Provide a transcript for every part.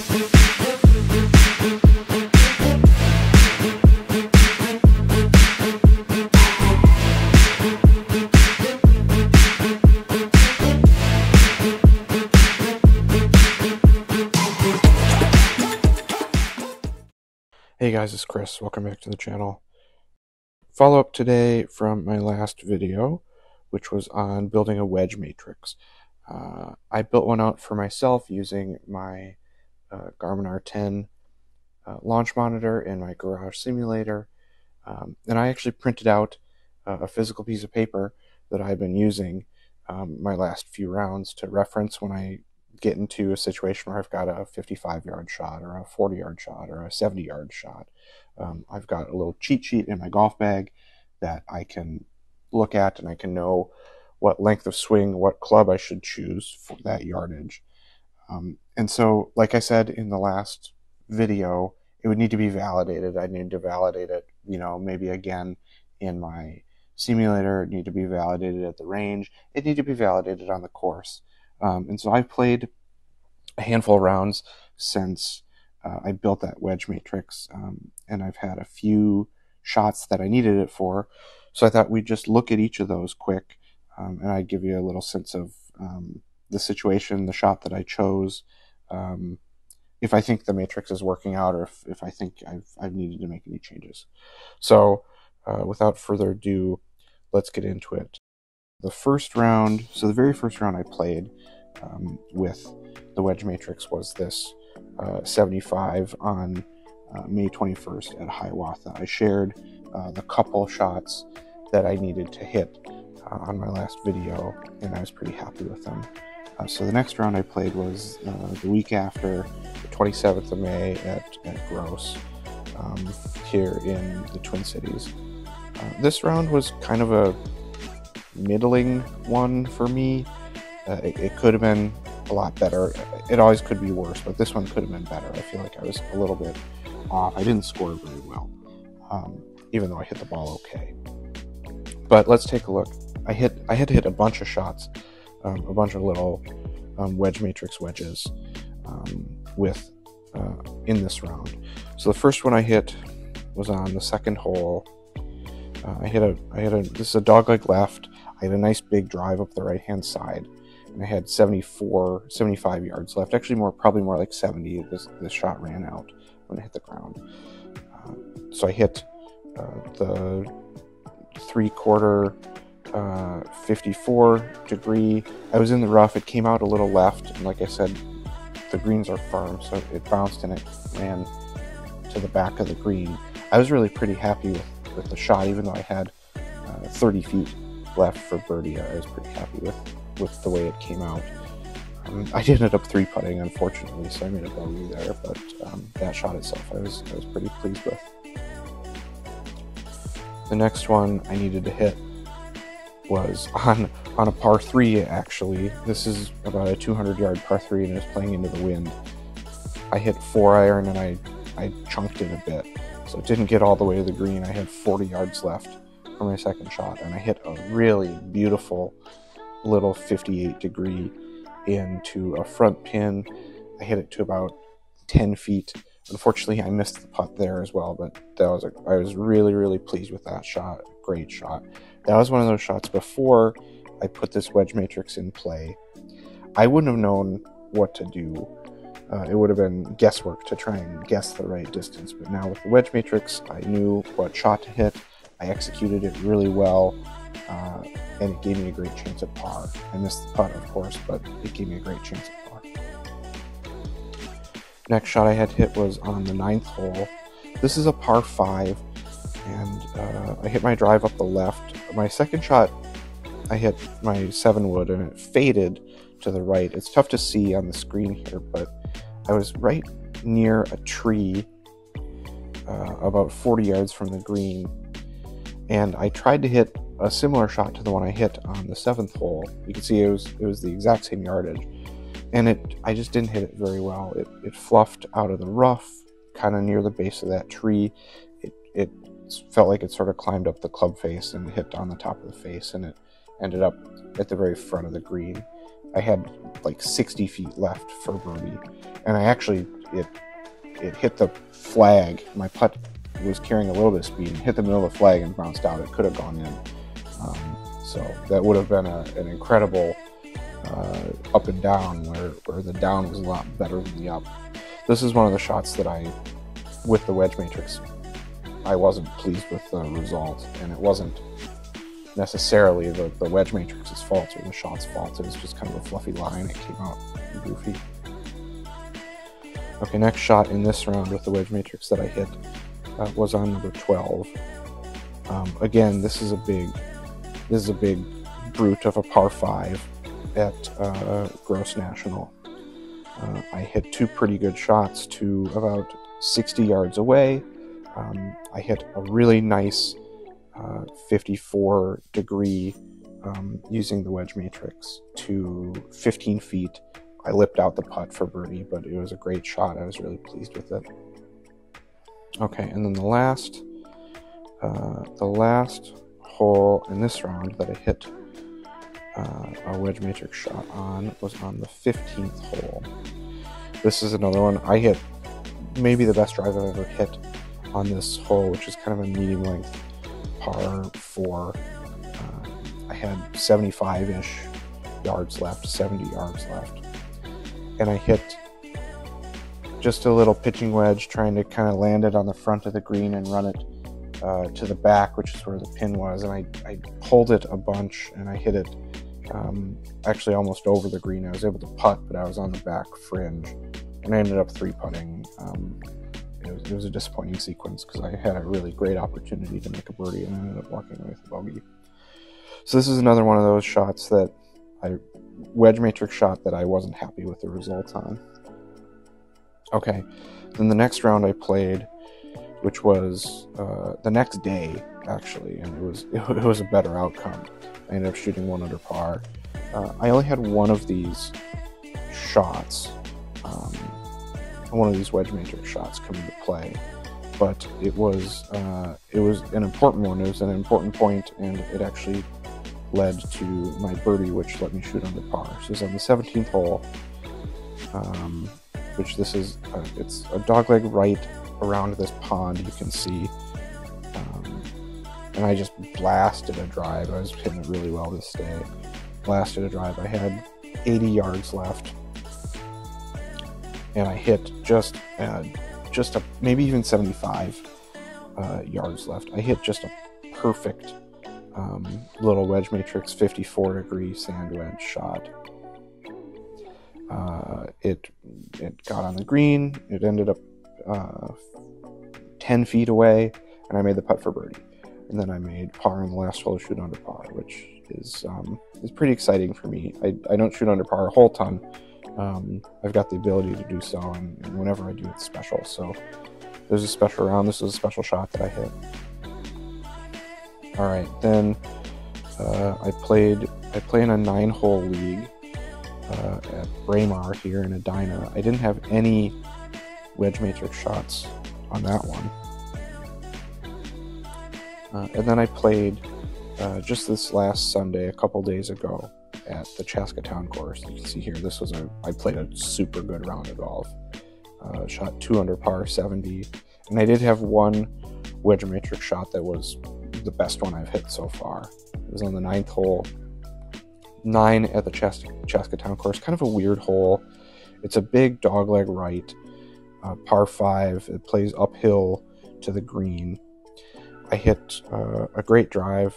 Hey guys, it's Chris. Welcome back to the channel. Follow up today from my last video, which was on building a wedge matrix. I built one out for myself using my Garmin R10 launch monitor and my garage simulator. And I actually printed out a physical piece of paper that I've been using my last few rounds to reference when I get into a situation where I've got a 55-yard shot or a 40-yard shot or a 70-yard shot. I've got a little cheat sheet in my golf bag that I can look at, and I can know what length of swing, what club I should choose for that yardage. And so, like I said in the last video, it would need to be validated. I need to validate it, maybe again in my simulator. It need to be validated at the range. It need to be validated on the course. And so I've played a handful of rounds since I built that wedge matrix, and I've had a few shots that I needed it for. So I thought we'd just look at each of those quick, and I'd give you a little sense of the situation, the shot that I chose, if I think the matrix is working out, or if I think I've needed to make any changes. So without further ado, let's get into it. The very first round I played with the wedge matrix was this 75 on May 21st at Hiawatha. I shared the couple shots that I needed to hit on my last video, and I was pretty happy with them. So the next round I played was the week after, the 27th of May at Gross here in the Twin Cities. This round was kind of a middling one for me. It could have been a lot better. It always could be worse, but this one could have been better. I feel like I was a little bit off. I didn't score very well, even though I hit the ball okay. But let's take a look. I had to hit a bunch of shots, a bunch of little wedge matrix wedges in this round. So the first one I hit was on the second hole. This is a dogleg left. I had a nice big drive up the right-hand side, and I had 75 yards left. Actually, probably more like 70. This shot ran out when I hit the ground. So I hit the 3/4 54 degree. I was in the rough. It came out a little left, and like I said, the greens are firm, so it bounced and it ran to the back of the green. I was really pretty happy with the shot, even though I had 30 feet left for birdie. I was pretty happy with the way it came out. I did end up 3-putting, unfortunately, so I made a bogey there, but that shot itself I was pretty pleased with. The next one I needed to hit was on a par 3, actually. This is about a 200-yard par 3, and it was playing into the wind. I hit 4-iron, and I chunked it a bit, so it didn't get all the way to the green. I had 40 yards left for my second shot, and I hit a really beautiful little 58 degree into a front pin. I hit it to about 10 feet. Unfortunately, I missed the putt there as well, but I was really, really pleased with that shot. Great shot. That was one of those shots before I put this wedge matrix in play. I wouldn't have known what to do. It would have been guesswork to try and guess the right distance, but now with the wedge matrix, I knew what shot to hit. I executed it really well, and it gave me a great chance at par. I missed the putt, of course, but it gave me a great chance at par. Next shot I had hit was on the 9th hole. This is a par 5, and I hit my drive up the left. My second shot, I hit my 7-wood, and it faded to the right. It's tough to see on the screen here, but I was right near a tree, about 40 yards from the green, and I tried to hit a similar shot to the one I hit on the 7th hole. You can see it was the exact same yardage, and I just didn't hit it very well. It fluffed out of the rough, kind of near the base of that tree. It felt like it sort of climbed up the club face and hit on the top of the face, and it ended up at the very front of the green. I had like 60 feet left for birdie, and I actually it hit the flag. My putt was carrying a little bit of speed and hit the middle of the flag and bounced out. It could have gone in. So that would have been an incredible up and down, where the down was a lot better than the up. This is one of the shots that with the wedge matrix, I wasn't pleased with the result, and it wasn't necessarily the wedge matrix's fault or the shot's fault. It was just kind of a fluffy line. It came out goofy. Okay, next shot in this round with the wedge matrix that I hit was on number 12. Again, this is a big brute of a par 5 at Gross National. I hit two pretty good shots to about 60 yards away. I hit a really nice 54 degree using the wedge matrix to 15 feet. I lipped out the putt for birdie, but it was a great shot. I was really pleased with it. Okay, and then the last hole in this round that I hit a wedge matrix shot on was on the 15th hole. This is another one. I hit maybe the best drive I've ever hit on this hole, which is kind of a medium length par 4. I had 75-ish yards left, 70 yards left, and I hit just a little pitching wedge, trying to kind of land it on the front of the green and run it to the back, which is where the pin was, and I pulled it a bunch, and I hit it actually almost over the green. I was able to putt, but I was on the back fringe, and I ended up 3-putting. It was a disappointing sequence because I had a really great opportunity to make a birdie and I ended up walking away with a bogey. So this is another one of those shots that wedge matrix shot that I wasn't happy with the results on. Okay, then the next round I played, which was the next day actually, and it was a better outcome. I ended up shooting 1 under par. I only had one of these shots, one of these wedge matrix shots come into play, but it was an important one. It was an important point, and it actually led to my birdie, which let me shoot under par. So it was on the 17th hole, which this is it's a dogleg right around this pond, you can see, and I just blasted a drive. I was hitting it really well this day. Blasted a drive. I had 80 yards left, and I hit just maybe even 75 yards left. I hit just a perfect little wedge matrix 54 degree sand wedge shot. It got on the green. It ended up 10 feet away, and I made the putt for birdie. And then I made par on the last hole to shoot under par, which is pretty exciting for me. I don't shoot under par a whole ton. I've got the ability to do so, and whenever I do, it's special. So there's a special round. This was a special shot that I hit. All right, then I play in a 9-hole league at Braemar here in Edina. I didn't have any wedge matrix shots on that one. And then I played just this last Sunday, a couple days ago, at the Chaska Town course. You can see here, I played a super good round of golf. Shot 2 under par 70, and I did have one wedge matrix shot that was the best one I've hit so far. It was on the 9th hole, 9 at the Chaska Town course. Kind of a weird hole. It's a big dogleg right, par 5. It plays uphill to the green. I hit a great drive.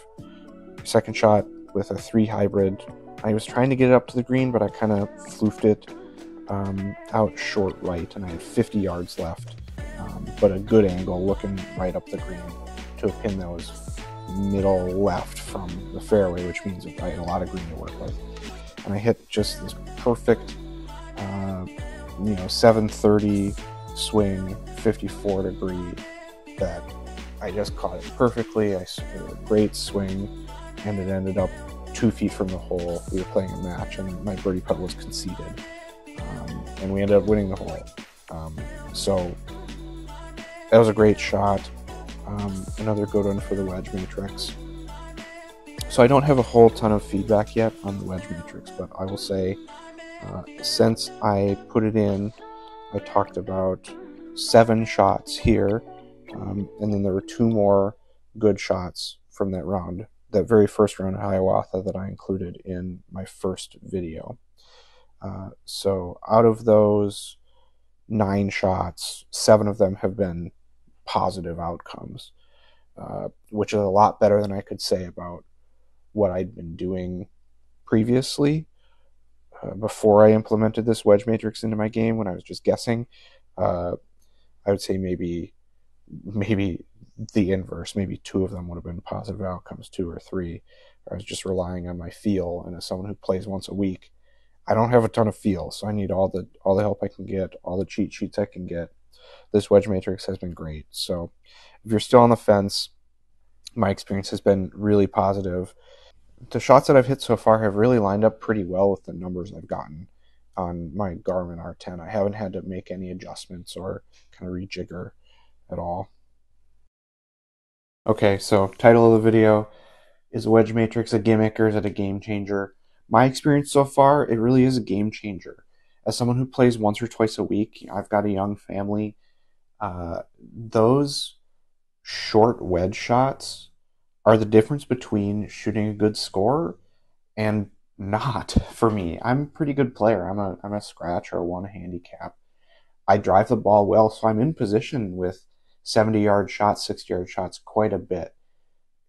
Second shot with a 3 hybrid. I was trying to get it up to the green, but I kind of floofed it out short right, and I had 50 yards left, but a good angle looking right up the green to a pin that was middle left from the fairway, which means I had a lot of green to work with. And I hit just this perfect 730 swing, 54 degree, that I just caught it perfectly. I had a great swing, and it ended up 2 feet from the hole. We were playing a match, and my birdie putt was conceded, and we ended up winning the hole. So that was a great shot. Another good one for the wedge matrix. So I don't have a whole ton of feedback yet on the wedge matrix, but I will say, since I put it in, I talked about 7 shots here, and then there were 2 more good shots from that round, that very first round at Hiawatha that I included in my first video. So out of those 9 shots, 7 of them have been positive outcomes, which is a lot better than I could say about what I'd been doing previously. Before I implemented this wedge matrix into my game, when I was just guessing, I would say maybe the inverse. Maybe 2 of them would have been positive outcomes, 2 or 3. I was just relying on my feel, and as someone who plays once a week, I don't have a ton of feel, so I need all the help I can get, all the cheat sheets I can get. This wedge matrix has been great. So if you're still on the fence, my experience has been really positive. The shots that I've hit so far have really lined up pretty well with the numbers I've gotten on my Garmin R10. I haven't had to make any adjustments or kind of rejigger at all. Okay, so title of the video, is wedge matrix a gimmick or is it a game changer? My experience so far, it really is a game changer. As someone who plays once or twice a week, I've got a young family. Those short wedge shots are the difference between shooting a good score and not for me. I'm a pretty good player. I'm a scratch or a 1 handicap. I drive the ball well, so I'm in position with 70-yard shots, 60-yard shots quite a bit.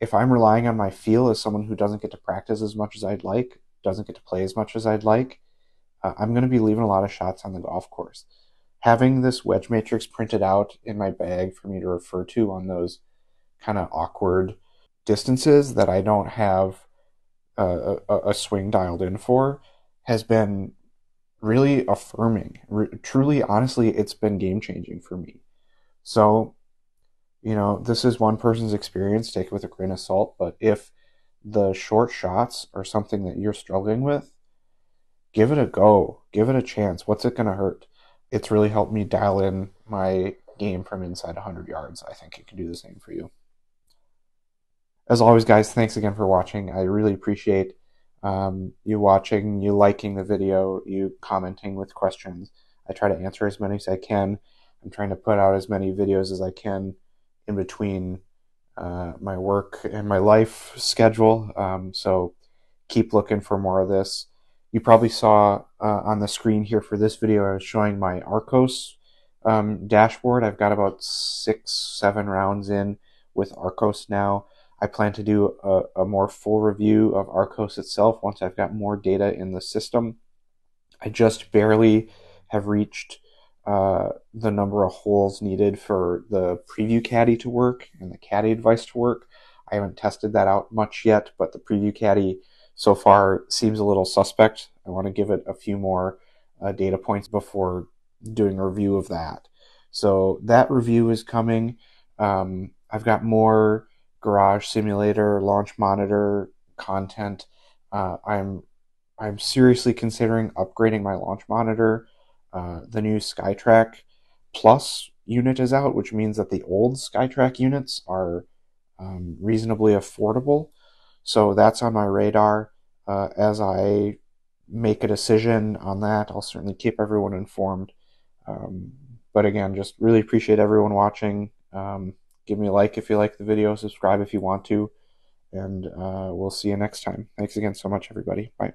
If I'm relying on my feel as someone who doesn't get to practice as much as I'd like, doesn't get to play as much as I'd like, I'm going to be leaving a lot of shots on the golf course. Having this wedge matrix printed out in my bag for me to refer to on those kind of awkward distances that I don't have a swing dialed in for has been really affirming. Truly, honestly, it's been game-changing for me. So, this is one person's experience. Take it with a grain of salt. But if the short shots are something that you're struggling with, give it a go. Give it a chance. What's it going to hurt? It's really helped me dial in my game from inside 100 yards. I think it can do the same for you. As always, guys, thanks again for watching. I really appreciate you watching, you liking the video, you commenting with questions. I try to answer as many as I can. I'm trying to put out as many videos as I can in between my work and my life schedule. So keep looking for more of this. You probably saw on the screen here for this video, I was showing my Arcos dashboard. I've got about 6-7 rounds in with Arcos now. I plan to do a more full review of Arcos itself once I've got more data in the system. I just barely have reached the number of holes needed for the preview caddy to work and the caddy advice to work. I haven't tested that out much yet, but the preview caddy so far seems a little suspect. I want to give it a few more data points before doing a review of that. So that review is coming. I've got more Garage Simulator, Launch Monitor content. I'm seriously considering upgrading my Launch Monitor. The new SkyTrack Plus unit is out, which means that the old SkyTrack units are reasonably affordable. So that's on my radar. As I make a decision on that, I'll certainly keep everyone informed. But again, just really appreciate everyone watching. Give me a like if you like the video, subscribe if you want to, and we'll see you next time. Thanks again so much, everybody. Bye.